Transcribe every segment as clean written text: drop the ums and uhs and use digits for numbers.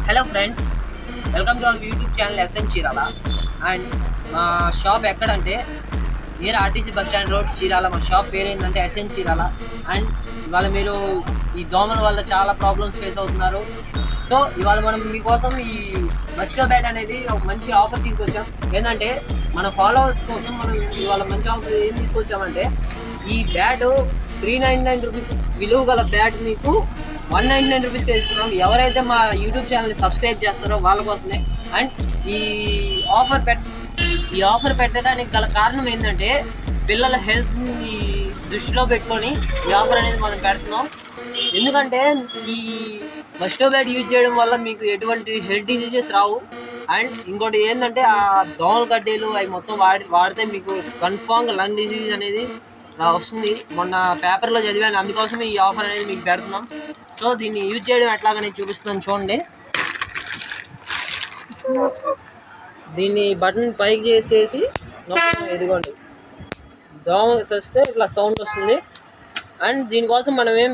Hello friends, welcome to our YouTube channel SN Chirala. And మా shop ఎక్కడంటే near RTC bus stand road Chirala. మా shop పేరు ఏంటంటే SN Chirala. And ఇవాళ మీరు ఈ దోమల వల్ల చాలా ప్రాబ్లమ్స్ ఫేస్ అవుతున్నారు. సో ఇవాళ మనం మీకోసం ఈ మస్కిటో బ్యాట్ అనేది ఒక మంచి ఆఫర్ తీసుకొచ్చాం. ఏంటంటే మన ఫాలోవర్స్ కోసం మనం ఇవాళ మంచి ఆఫర్ ఏం తీసుకొచ్చామంటే, ఈ బ్యాట్ 399 రూపీస్ విలువ గల బ్యాట్ మీకు 199 రూపీస్కి ఇస్తున్నాం. ఎవరైతే మా యూట్యూబ్ ఛానల్ని సబ్స్క్రైబ్ చేస్తారో వాళ్ళ కోసమే. అండ్ ఈ ఆఫర్ పెట్టడానికి గల కారణం ఏంటంటే, పిల్లల హెల్త్ని దృష్టిలో పెట్టుకొని ఈ ఆఫర్ అనేది మనం పెడుతున్నాం. ఎందుకంటే ఈ మస్కిటో బ్యాట్ యూజ్ చేయడం వల్ల మీకు ఎటువంటి హెల్త్ డిసీజెస్ రావు. అండ్ ఇంకోటి ఏంటంటే, ఆ దోమల కడ్డీలు అవి మొత్తం వాడితే మీకు కన్ఫామ్గా లంగ్ డిసీజ్ అనేది వస్తుంది. మొన్న పేపర్లో చదివాను, అందుకోసమే ఈ ఆఫర్ అనేది మీకు పెడుతున్నాం. సో దీన్ని యూజ్ చేయడం ఎట్లాగని చూపిస్తున్నాను చూడండి. దీన్ని బటన్ పైకి చేసేసి ఎదుగోండి, దోమ వస్తే ఇట్లా సౌండ్ వస్తుంది. అండ్ దీనికోసం మనం ఏం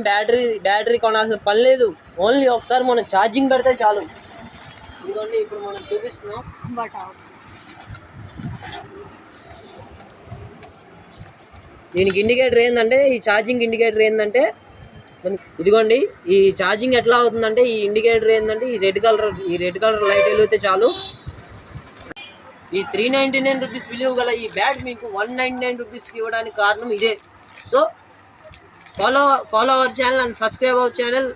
బ్యాటరీ కొనాల్సిన పని లేదు. ఓన్లీ ఒకసారి మనం ఛార్జింగ్ పెడితే చాలు. ఇదిగోండి, ఇప్పుడు మనం చూపిస్తున్నాం. దీనికి ఇండికేటర్ ఏంటంటే, ఈ ఛార్జింగ్ ఇండికేటర్ ఏంటంటే, ఇదిగోండి ఈ ఛార్జింగ్ ఎట్లా అవుతుందంటే, ఈ ఇండికేటర్ ఏంటంటే ఈ రెడ్ కలర్ లైట్ వెలిగితే చాలు. ఈ 399 రూపీస్ విలువ గల ఈ బ్యాట్ మీకు 199 రూపీస్కి ఇవ్వడానికి కారణం ఇదే. So follow our channel and subscribe our channel.